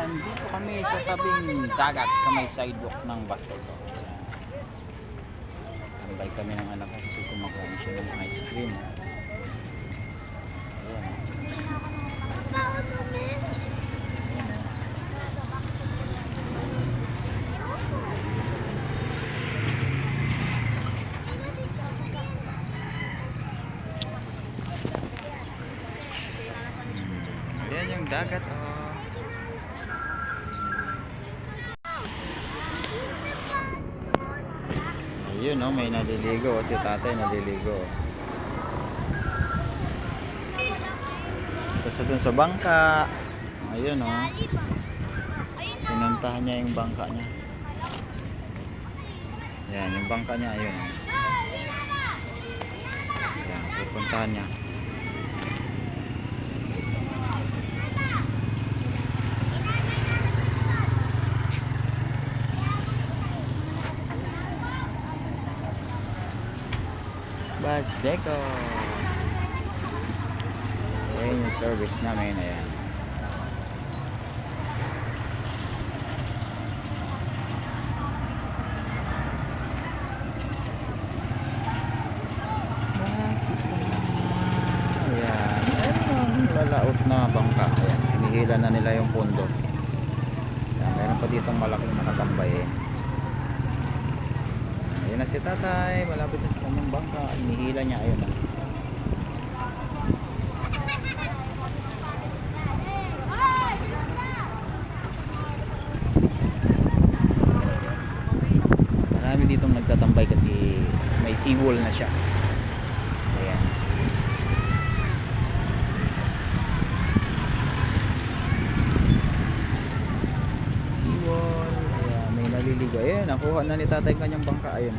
Ayan, dito kami sa tabing dagat sa may sidewalk ng Baseco. Tambay kami ng anak ko kasi kumakain siya ng ice cream. Ayan. Ayan yung dagat, oh. Ayun, oh, may naliligo si tatay, naliligo. Tapos dun sa bangka. Ayun, oh. Pinuntahan niya yung bangka niya. Ayan, yung bangka niya, ayun. Ayan, pupuntahan niya. Baseco. Ayan yung service namin. Ayan. Ayan. Ayan. Lalaot na bangka. Ayan. Hinihila na nila yung pundo. Ayan. Meron pa ditong malaking nakatambay eh. Ayun na si tatay, malapit na sa kanyang bangka. Inihila niya, ayun na. Marami ditong nagtatambay kasi may seawall na siya. Ayan. Seawall. Ayan, may naliligo. Ayan, nakuha na ni tatay kanyang bangka. Ayun.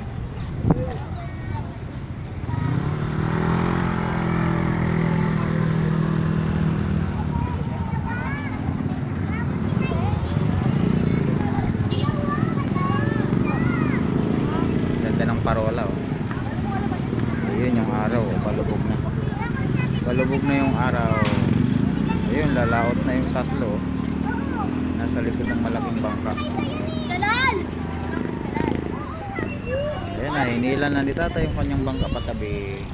Ganda ng parola, oh. Ayun yung araw, oh. Palubog na. Palubog na yung araw. Ayun, lalaot na yung tatlo. Nasa likod ng malaking bangka. Ayan na, hinila na ni tatay yung kanyang bangka patabi.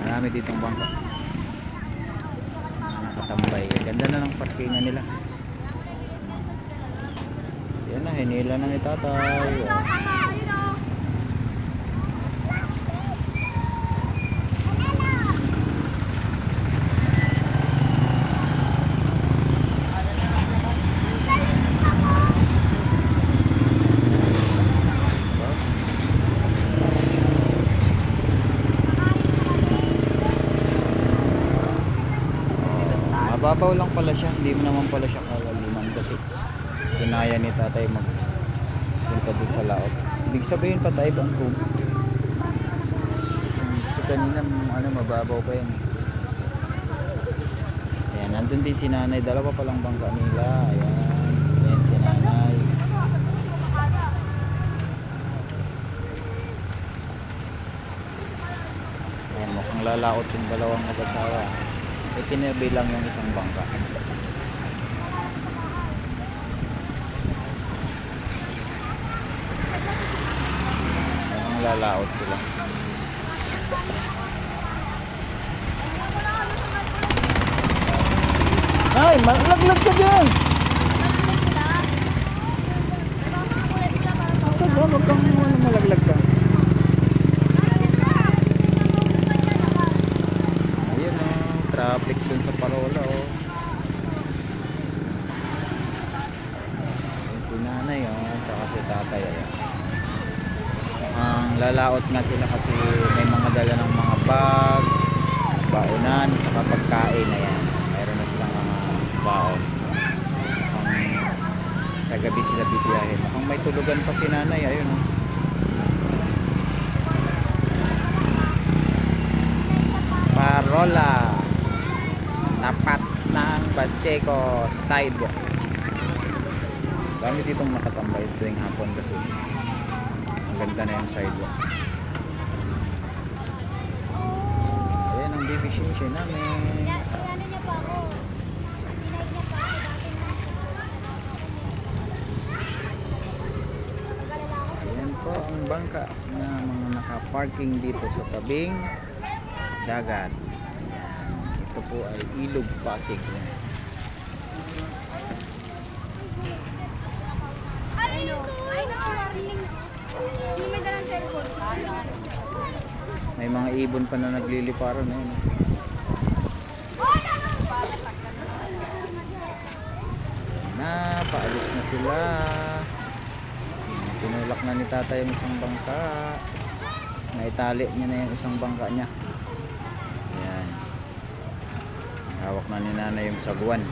Marami ditong bangka nakatambay. Ganda na ng parkingan nila. Ayan na, hinila na ni tatay. Mababaw lang pala siya, hindi mo naman pala siya kalaliman kasi kinaya ni tatay magpunta dun sa laot. Ibig sabihin pa-dive ang room. So kanina mababaw pa yan. Ayan, nandun din si nanay, dalawa palang bangka nila. Ayan, ayan si nanay. Ayan, mukhang lalaot yung dalawang mag-asawa. Itinabi lang yung isang bangka. Ang lalaot sila. Ay, malaglag ka dyan! Huwag kang malaglag ka. Traffic dun sa parola, oh. Ayan si nanay, oh. Tsaka si tatay, ayan. Ang lalaot nga sila kasi may mga dala ng mga bag, baonan, tsaka pagkain, ayan. Mayroon na silang mga baon. Sa gabi sila bibiyahin. Mukhang may tulugan pa si nanay, ayun, oh. Parola. Tapat ng Baseco sidewalk. Dami ditong nakatambay tuwing hapon kasi ang ganda na yung sidewalk. kotse namin. Ano niya pa ako? Tinaig niya pa ako dati na. Nag-alala ako. Ayan po ang bangka na mga nakaparking dito sa tabing dagat. Ito po ay Ilog Pasig. Ay, no. Hindi may dalang cellphone. May mga ibon pa na nagliliparan na yun. Na, paalis na sila. Tinulak na ni tatay yung isang bangka. Naitali niya na yung isang bangka niya. Ayan. Hawak na ni nanay yung saguan.